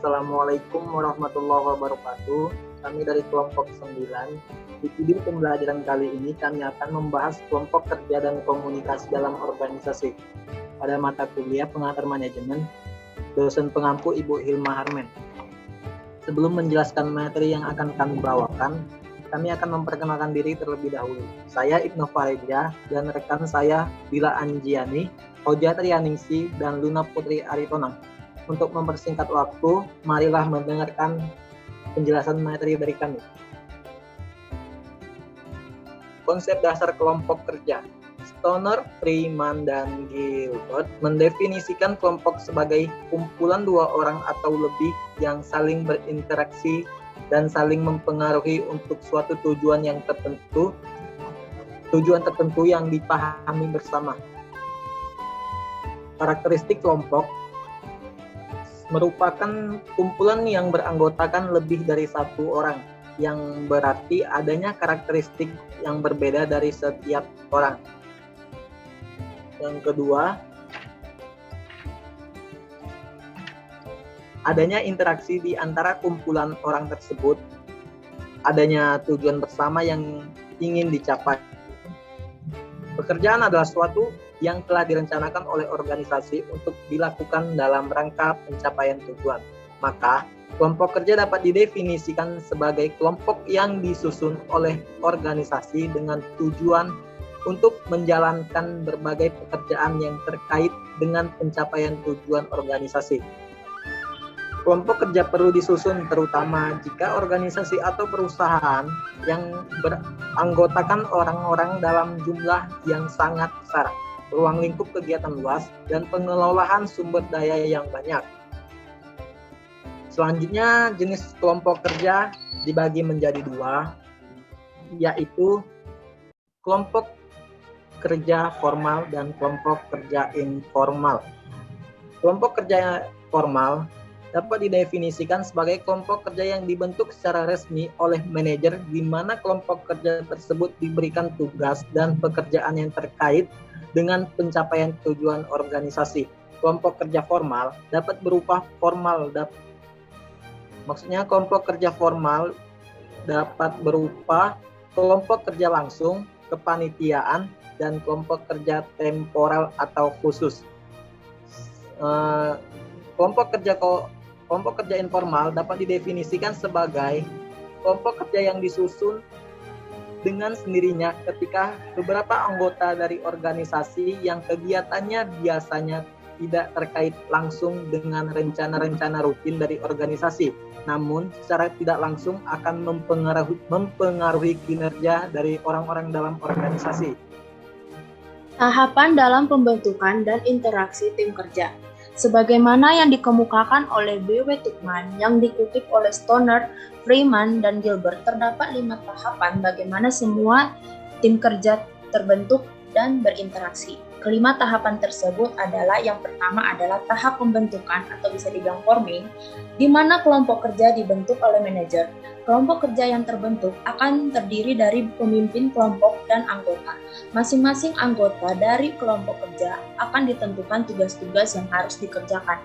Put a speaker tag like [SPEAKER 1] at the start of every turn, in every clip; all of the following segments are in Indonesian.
[SPEAKER 1] Assalamualaikum warahmatullahi wabarakatuh. Kami dari kelompok 9. Di video pembelajaran kali ini kami akan membahas kelompok kerja dan komunikasi dalam organisasi pada mata kuliah pengantar manajemen, dosen pengampu Ibu Hilma Harmen. Sebelum menjelaskan materi yang akan kami bawakan, kami akan memperkenalkan diri terlebih dahulu. Saya Ibnu Faridja dan rekan saya Bila Anjiani, Oja Trianingsi, dan Luna Putri Aritonang. Untuk mempersingkat waktu, marilah mendengarkan penjelasan materi dari kami. Konsep dasar kelompok kerja. Stoner, Freeman, dan Gilbert mendefinisikan kelompok sebagai kumpulan dua orang atau lebih yang saling berinteraksi dan saling mempengaruhi untuk suatu tujuan tertentu yang dipahami bersama. Karakteristik kelompok merupakan kumpulan yang beranggotakan lebih dari satu orang, yang berarti adanya karakteristik yang berbeda dari setiap orang. Yang kedua, adanya interaksi di antara kumpulan orang tersebut, adanya tujuan bersama yang ingin dicapai. Pekerjaan adalah suatu yang telah direncanakan oleh organisasi untuk dilakukan dalam rangka pencapaian tujuan. Maka, kelompok kerja dapat didefinisikan sebagai kelompok yang disusun oleh organisasi dengan tujuan untuk menjalankan berbagai pekerjaan yang terkait dengan pencapaian tujuan organisasi. Kelompok kerja perlu disusun terutama jika organisasi atau perusahaan yang beranggotakan orang-orang dalam jumlah yang sangat besar, ruang lingkup kegiatan luas, dan pengelolaan sumber daya yang banyak. Selanjutnya, jenis kelompok kerja dibagi menjadi dua, yaitu kelompok kerja formal dan kelompok kerja informal. Kelompok kerja formal dapat didefinisikan sebagai kelompok kerja yang dibentuk secara resmi oleh manajer, di mana kelompok kerja tersebut diberikan tugas dan pekerjaan yang terkait dengan pencapaian tujuan organisasi. Kelompok kerja formal dapat berupa kelompok kerja formal dapat berupa kelompok kerja langsung, kepanitiaan, dan kelompok kerja temporal atau khusus. Kelompok kerja informal dapat didefinisikan sebagai kelompok kerja yang disusun dengan sendirinya ketika beberapa anggota dari organisasi yang kegiatannya biasanya tidak terkait langsung dengan rencana-rencana rutin dari organisasi, namun secara tidak langsung akan mempengaruhi kinerja dari orang-orang dalam organisasi.
[SPEAKER 2] Tahapan dalam pembentukan dan interaksi tim kerja. Sebagaimana yang dikemukakan oleh B.W. Tuchman yang dikutip oleh Stoner, Freeman, dan Gilbert, terdapat 5 tahapan bagaimana semua tim kerja terbentuk dan berinteraksi. Kelima tahapan tersebut adalah, yang pertama adalah tahap pembentukan atau bisa dibilang forming, di mana kelompok kerja dibentuk oleh manajer. Kelompok kerja yang terbentuk akan terdiri dari pemimpin kelompok dan anggota. Masing-masing anggota dari kelompok kerja akan ditentukan tugas-tugas yang harus dikerjakan.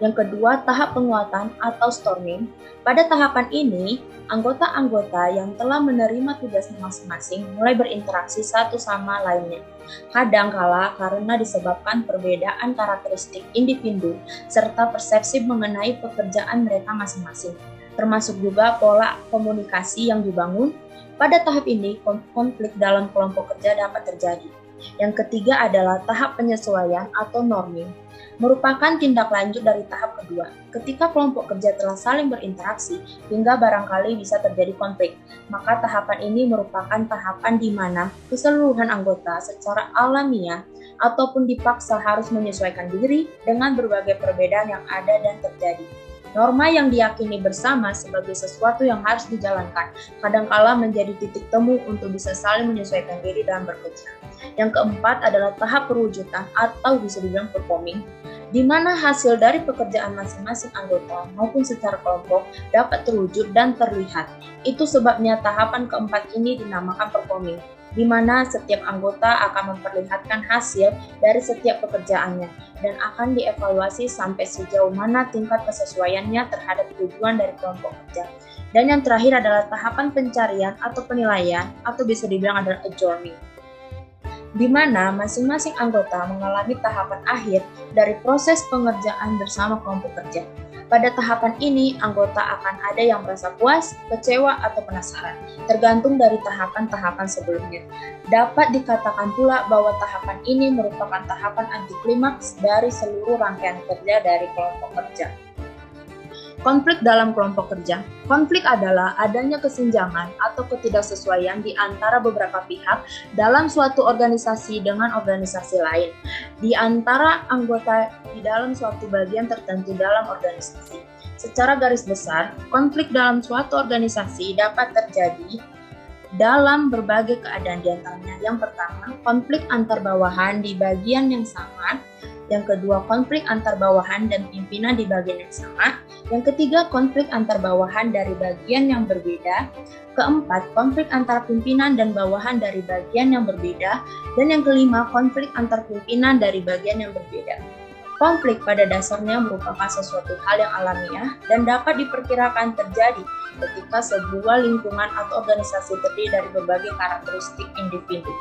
[SPEAKER 2] Yang kedua, tahap penguatan atau storming. Pada tahapan ini, anggota-anggota yang telah menerima tugasnya masing-masing mulai berinteraksi satu sama lainnya. Kadangkala karena disebabkan perbedaan karakteristik individu serta persepsi mengenai pekerjaan mereka masing-masing, termasuk juga pola komunikasi yang dibangun. Pada tahap ini, konflik dalam kelompok kerja dapat terjadi. Yang ketiga adalah tahap penyesuaian atau norming, merupakan tindak lanjut dari tahap kedua. Ketika kelompok kerja telah saling berinteraksi hingga barangkali bisa terjadi konflik, maka tahapan ini merupakan tahapan di mana keseluruhan anggota secara alamiah ataupun dipaksa harus menyesuaikan diri dengan berbagai perbedaan yang ada dan terjadi. Norma yang diyakini bersama sebagai sesuatu yang harus dijalankan kadangkala menjadi titik temu untuk bisa saling menyesuaikan diri dalam bekerja. Yang keempat adalah tahap perwujudan atau bisa dibilang performing, di mana hasil dari pekerjaan masing-masing anggota maupun secara kelompok dapat terwujud dan terlihat. Itu sebabnya tahapan keempat ini dinamakan performing. di mana setiap anggota akan memperlihatkan hasil dari setiap pekerjaannya dan akan dievaluasi sampai sejauh mana tingkat kesesuaiannya terhadap tujuan dari kelompok kerja. Dan yang terakhir adalah tahapan pencarian atau penilaian, atau bisa dibilang adalah adjourning, di mana masing-masing anggota mengalami tahapan akhir dari proses pengerjaan bersama kelompok kerja. Pada tahapan ini, anggota akan ada yang merasa puas, kecewa, atau penasaran, tergantung dari tahapan-tahapan sebelumnya. Dapat dikatakan pula bahwa tahapan ini merupakan tahapan anti klimaks dari seluruh rangkaian kerja dari kelompok kerja. Konflik dalam kelompok kerja. Konflik adalah adanya kesenjangan atau ketidaksesuaian di antara beberapa pihak dalam suatu organisasi dengan organisasi lain, di antara anggota di dalam suatu bagian tertentu dalam organisasi. Secara garis besar, konflik dalam suatu organisasi dapat terjadi dalam berbagai keadaan, di antaranya. Yang pertama, konflik antar bawahan di bagian yang sama. Yang kedua, konflik antar bawahan dan pimpinan di bagian yang sama. Yang ketiga, konflik antar bawahan dari bagian yang berbeda. Keempat, konflik antar pimpinan dan bawahan dari bagian yang berbeda. Dan yang kelima, konflik antar pimpinan dari bagian yang berbeda. Konflik pada dasarnya merupakan sesuatu hal yang alamiah dan dapat diperkirakan terjadi ketika sebuah lingkungan atau organisasi terdiri dari berbagai karakteristik individu.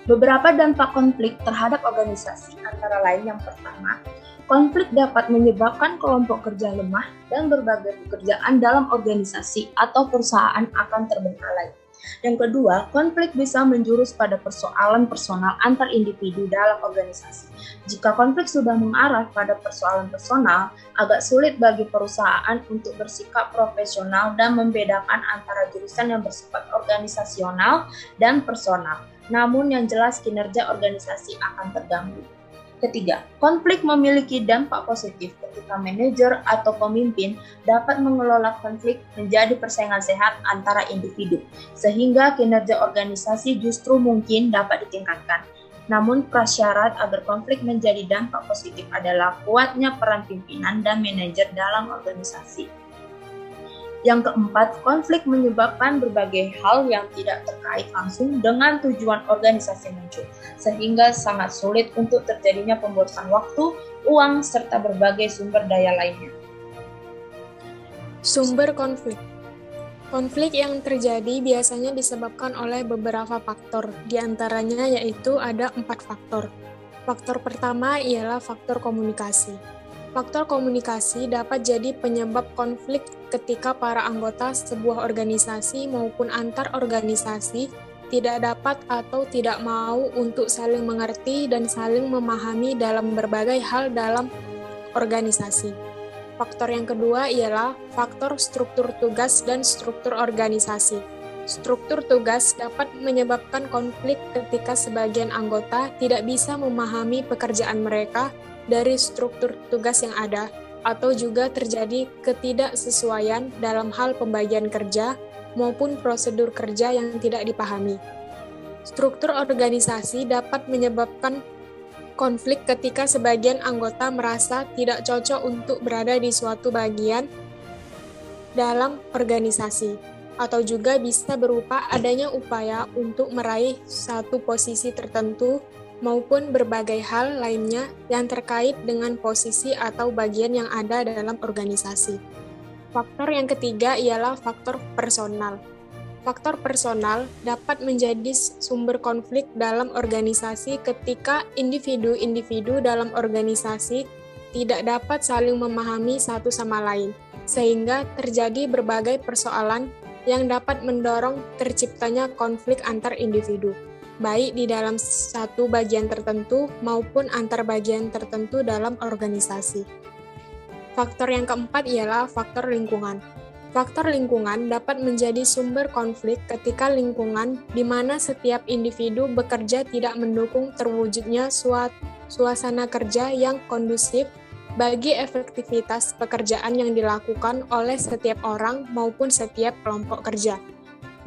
[SPEAKER 2] Beberapa dampak konflik terhadap organisasi antara lain: yang pertama, konflik dapat menyebabkan kelompok kerja lemah dan berbagai pekerjaan dalam organisasi atau perusahaan akan terbengkalai. Yang kedua, konflik bisa menjurus pada persoalan personal antar individu dalam organisasi. Jika konflik sudah mengarah pada persoalan personal, agak sulit bagi perusahaan untuk bersikap profesional dan membedakan antara jurusan yang bersifat organisasional dan personal. Namun yang jelas kinerja organisasi akan terganggu. Ketiga, konflik memiliki dampak positif ketika manajer atau pemimpin dapat mengelola konflik menjadi persaingan sehat antara individu, sehingga kinerja organisasi justru mungkin dapat ditingkatkan. Namun prasyarat agar konflik menjadi dampak positif adalah kuatnya peran pimpinan dan manajer dalam organisasi. Yang keempat, konflik menyebabkan berbagai hal yang tidak terkait langsung dengan tujuan organisasi muncul, sehingga sangat sulit untuk terjadinya pemborosan waktu, uang, serta berbagai sumber daya lainnya.
[SPEAKER 3] Sumber konflik. Konflik yang terjadi biasanya disebabkan oleh beberapa faktor, di antaranya yaitu ada 4 faktor. Faktor pertama ialah faktor komunikasi. Faktor komunikasi dapat jadi penyebab konflik ketika para anggota sebuah organisasi maupun antar organisasi tidak dapat atau tidak mau untuk saling mengerti dan saling memahami dalam berbagai hal dalam organisasi. Faktor yang kedua ialah faktor struktur tugas dan struktur organisasi. Struktur tugas dapat menyebabkan konflik ketika sebagian anggota tidak bisa memahami pekerjaan mereka dari struktur tugas yang ada, atau juga terjadi ketidaksesuaian dalam hal pembagian kerja maupun prosedur kerja yang tidak dipahami. Struktur organisasi dapat menyebabkan konflik ketika sebagian anggota merasa tidak cocok untuk berada di suatu bagian dalam organisasi, atau juga bisa berupa adanya upaya untuk meraih satu posisi tertentu maupun berbagai hal lainnya yang terkait dengan posisi atau bagian yang ada dalam organisasi. Faktor yang ketiga ialah faktor personal. Faktor personal dapat menjadi sumber konflik dalam organisasi ketika individu-individu dalam organisasi tidak dapat saling memahami satu sama lain, sehingga terjadi berbagai persoalan yang dapat mendorong terciptanya konflik antar individu, baik di dalam satu bagian tertentu maupun antar bagian tertentu dalam organisasi. Faktor yang keempat ialah faktor lingkungan. Faktor lingkungan dapat menjadi sumber konflik ketika lingkungan di mana setiap individu bekerja tidak mendukung terwujudnya suasana kerja yang kondusif bagi efektivitas pekerjaan yang dilakukan oleh setiap orang maupun setiap kelompok kerja.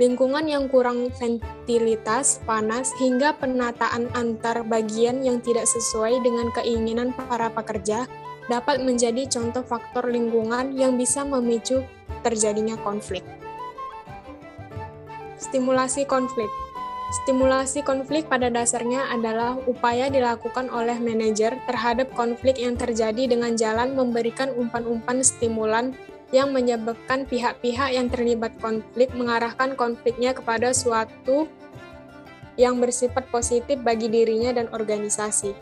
[SPEAKER 3] Lingkungan yang kurang ventilitas, panas, hingga penataan antar bagian yang tidak sesuai dengan keinginan para pekerja dapat menjadi contoh faktor lingkungan yang bisa memicu terjadinya konflik. Stimulasi konflik. Stimulasi konflik pada dasarnya adalah upaya dilakukan oleh manajer terhadap konflik yang terjadi dengan jalan memberikan umpan-umpan stimulan yang menyebabkan pihak-pihak yang terlibat konflik mengarahkan konfliknya kepada suatu yang bersifat positif bagi dirinya dan organisasi.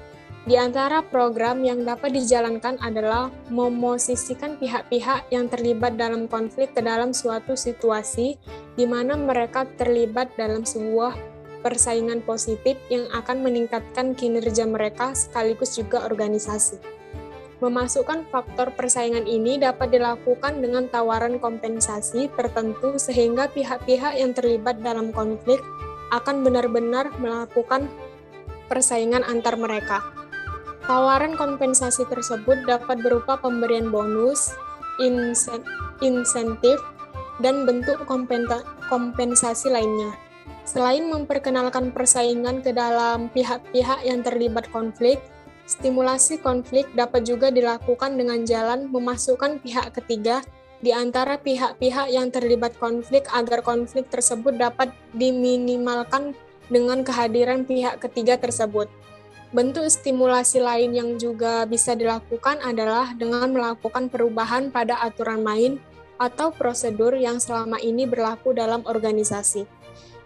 [SPEAKER 3] Di antara program yang dapat dijalankan adalah memosisikan pihak-pihak yang terlibat dalam konflik ke dalam suatu situasi di mana mereka terlibat dalam sebuah persaingan positif yang akan meningkatkan kinerja mereka sekaligus juga organisasi. Memasukkan faktor persaingan ini dapat dilakukan dengan tawaran kompensasi tertentu sehingga pihak-pihak yang terlibat dalam konflik akan benar-benar melakukan persaingan antar mereka. Tawaran kompensasi tersebut dapat berupa pemberian bonus, insentif, dan bentuk kompensasi lainnya. Selain memperkenalkan persaingan ke dalam pihak-pihak yang terlibat konflik, stimulasi konflik dapat juga dilakukan dengan jalan memasukkan pihak ketiga di antara pihak-pihak yang terlibat konflik agar konflik tersebut dapat diminimalkan dengan kehadiran pihak ketiga tersebut. Bentuk stimulasi lain yang juga bisa dilakukan adalah dengan melakukan perubahan pada aturan main atau prosedur yang selama ini berlaku dalam organisasi.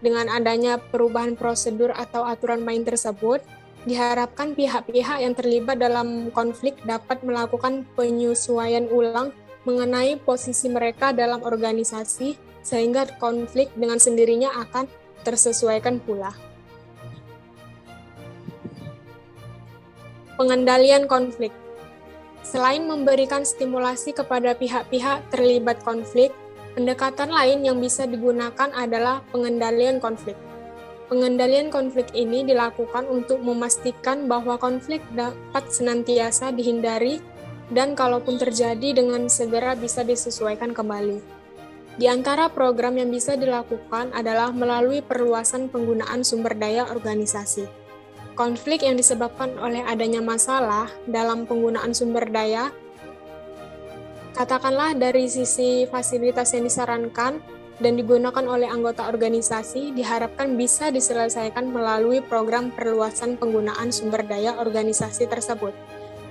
[SPEAKER 3] Dengan adanya perubahan prosedur atau aturan main tersebut, diharapkan pihak-pihak yang terlibat dalam konflik dapat melakukan penyesuaian ulang mengenai posisi mereka dalam organisasi sehingga konflik dengan sendirinya akan tersesuaikan pula. Pengendalian konflik. Selain memberikan stimulasi kepada pihak-pihak terlibat konflik, pendekatan lain yang bisa digunakan adalah pengendalian konflik. Pengendalian konflik ini dilakukan untuk memastikan bahwa konflik dapat senantiasa dihindari dan kalaupun terjadi dengan segera bisa disesuaikan kembali. Di antara program yang bisa dilakukan adalah melalui perluasan penggunaan sumber daya organisasi. Konflik yang disebabkan oleh adanya masalah dalam penggunaan sumber daya, katakanlah dari sisi fasilitas yang disarankan dan digunakan oleh anggota organisasi, diharapkan bisa diselesaikan melalui program perluasan penggunaan sumber daya organisasi tersebut.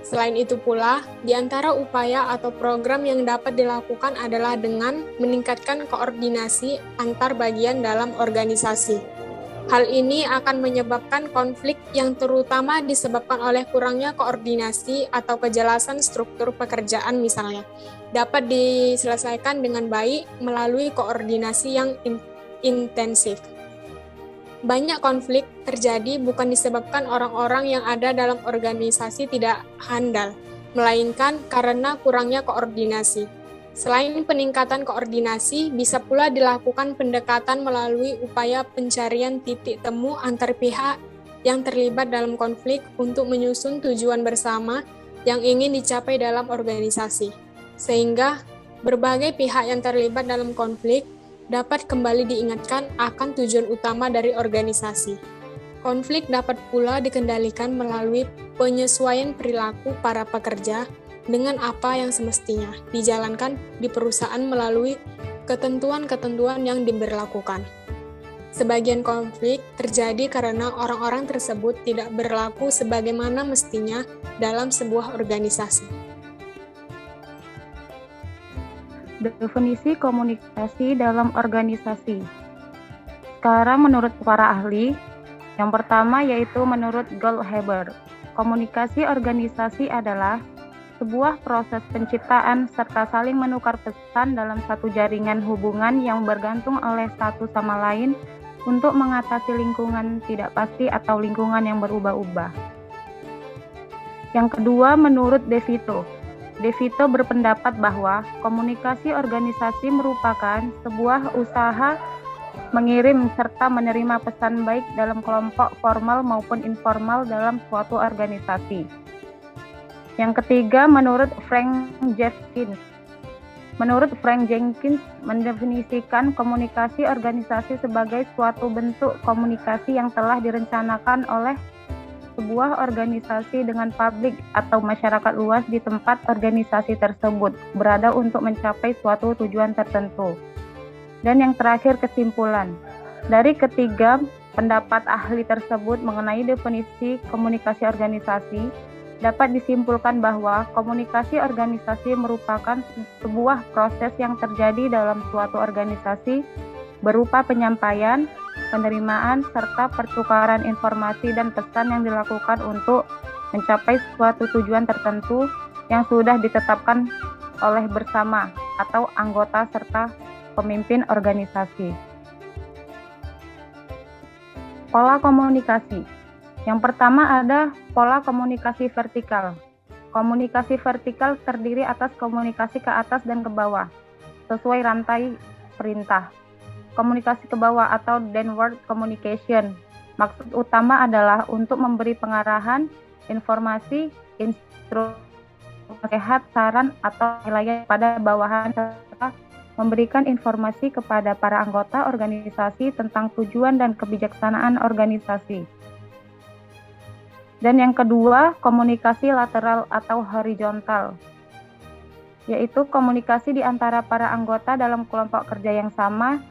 [SPEAKER 3] Selain itu pula, di antara upaya atau program yang dapat dilakukan adalah dengan meningkatkan koordinasi antar bagian dalam organisasi. Hal ini akan menyebabkan konflik yang terutama disebabkan oleh kurangnya koordinasi atau kejelasan struktur pekerjaan misalnya, dapat diselesaikan dengan baik melalui koordinasi yang intensif. Banyak konflik terjadi bukan disebabkan orang-orang yang ada dalam organisasi tidak handal, melainkan karena kurangnya koordinasi. Selain peningkatan koordinasi, bisa pula dilakukan pendekatan melalui upaya pencarian titik temu antar pihak yang terlibat dalam konflik untuk menyusun tujuan bersama yang ingin dicapai dalam organisasi, sehingga berbagai pihak yang terlibat dalam konflik dapat kembali diingatkan akan tujuan utama dari organisasi. Konflik dapat pula dikendalikan melalui penyesuaian perilaku para pekerja dengan apa yang semestinya dijalankan di perusahaan melalui ketentuan-ketentuan yang diberlakukan. Sebagian konflik terjadi karena orang-orang tersebut tidak berlaku sebagaimana mestinya dalam sebuah organisasi.
[SPEAKER 4] Definisi komunikasi dalam organisasi. Sekarang menurut para ahli, yang pertama yaitu menurut Goldhaber, komunikasi organisasi adalah sebuah proses penciptaan serta saling menukar pesan dalam satu jaringan hubungan yang bergantung oleh satu sama lain untuk mengatasi lingkungan tidak pasti atau lingkungan yang berubah-ubah. Yang kedua, menurut De Vito. De Vito berpendapat bahwa komunikasi organisasi merupakan sebuah usaha mengirim serta menerima pesan baik dalam kelompok formal maupun informal dalam suatu organisasi. Yang ketiga, menurut Frank Jenkins. Menurut Frank Jenkins mendefinisikan komunikasi organisasi sebagai suatu bentuk komunikasi yang telah direncanakan oleh sebuah organisasi dengan publik atau masyarakat luas di tempat organisasi tersebut berada untuk mencapai suatu tujuan tertentu. Dan yang terakhir, kesimpulan. Dari ketiga pendapat ahli tersebut mengenai definisi komunikasi organisasi, dapat disimpulkan bahwa komunikasi organisasi merupakan sebuah proses yang terjadi dalam suatu organisasi berupa penyampaian, penerimaan, serta pertukaran informasi dan pesan yang dilakukan untuk mencapai suatu tujuan tertentu yang sudah ditetapkan oleh bersama atau anggota serta pemimpin organisasi. Pola komunikasi. Yang pertama ada pola komunikasi vertikal. Komunikasi vertikal terdiri atas komunikasi ke atas dan ke bawah, sesuai rantai perintah. Komunikasi ke bawah atau downward communication. Maksud utama adalah untuk memberi pengarahan, informasi, instruksi, nasihat, saran, atau penilaian pada bawahan serta memberikan informasi kepada para anggota organisasi tentang tujuan dan kebijaksanaan organisasi. Dan yang kedua, komunikasi lateral atau horizontal, yaitu komunikasi di antara para anggota dalam kelompok kerja yang sama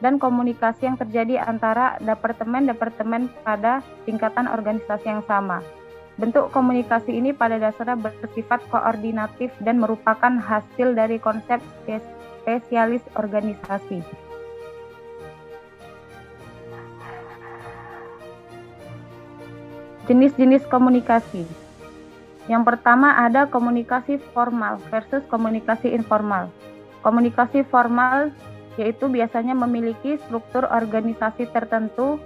[SPEAKER 4] dan komunikasi yang terjadi antara departemen-departemen pada tingkatan organisasi yang sama. Bentuk komunikasi ini pada dasarnya bersifat koordinatif dan merupakan hasil dari konsep spesialis organisasi. Jenis-jenis komunikasi. Yang pertama ada komunikasi formal versus komunikasi informal. Komunikasi formal yaitu biasanya memiliki struktur organisasi tertentu,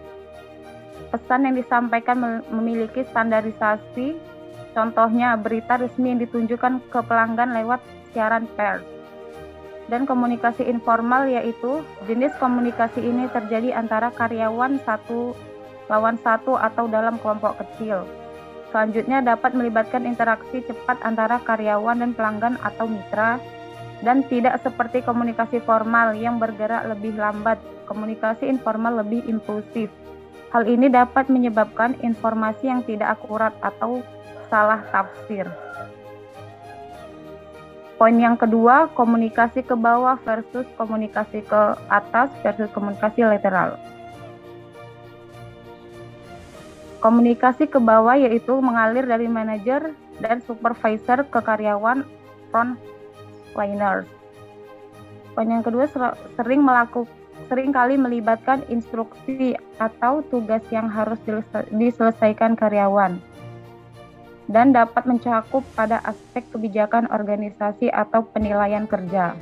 [SPEAKER 4] pesan yang disampaikan memiliki standarisasi, contohnya berita resmi yang ditunjukkan ke pelanggan lewat siaran pers. Dan komunikasi informal yaitu jenis komunikasi ini terjadi antara karyawan satu lawan satu atau dalam kelompok kecil. Selanjutnya dapat melibatkan interaksi cepat antara karyawan dan pelanggan atau mitra, dan tidak seperti komunikasi formal yang bergerak lebih lambat. Komunikasi informal lebih impulsif. Hal ini dapat menyebabkan informasi yang tidak akurat atau salah tafsir. Poin yang kedua, komunikasi ke bawah versus komunikasi ke atas versus komunikasi lateral. Komunikasi ke bawah yaitu mengalir dari manajer dan supervisor ke karyawan frontliners. Poin yang kedua, sering kali melibatkan instruksi atau tugas yang harus diselesaikan karyawan dan dapat mencakup pada aspek kebijakan organisasi atau penilaian kerja.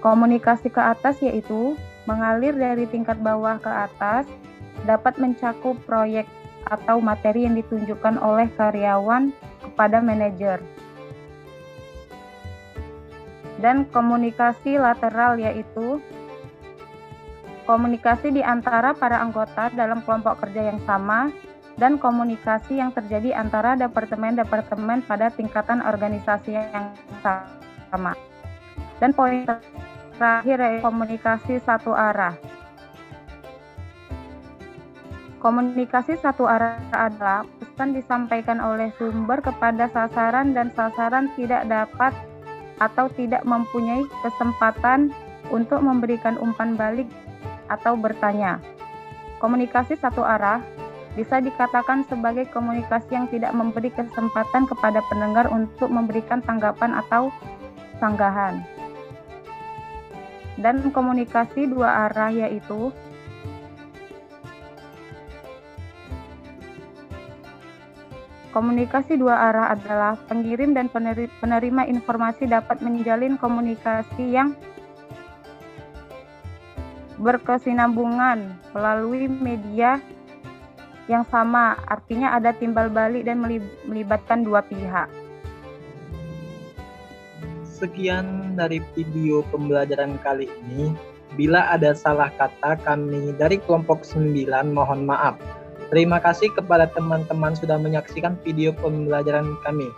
[SPEAKER 4] Komunikasi ke atas yaitu mengalir dari tingkat bawah ke atas, dapat mencakup proyek atau materi yang ditunjukkan oleh karyawan kepada manajer. Dan komunikasi lateral yaitu komunikasi di antara para anggota dalam kelompok kerja yang sama dan komunikasi yang terjadi antara departemen-departemen pada tingkatan organisasi yang sama. Dan poin terakhir yaitu komunikasi satu arah. Komunikasi satu arah adalah pesan disampaikan oleh sumber kepada sasaran dan sasaran tidak dapat atau tidak mempunyai kesempatan untuk memberikan umpan balik atau bertanya. Komunikasi satu arah bisa dikatakan sebagai komunikasi yang tidak memberi kesempatan kepada pendengar untuk memberikan tanggapan atau sanggahan. Dan komunikasi dua arah yaitu komunikasi dua arah adalah pengirim dan penerima informasi dapat menjalin komunikasi yang berkesinambungan melalui media yang sama, artinya ada timbal balik dan melibatkan dua pihak.
[SPEAKER 1] Sekian dari video pembelajaran kali ini. Bila ada salah kata, kami dari kelompok 9 mohon maaf. Terima kasih kepada teman-teman sudah menyaksikan video pembelajaran kami.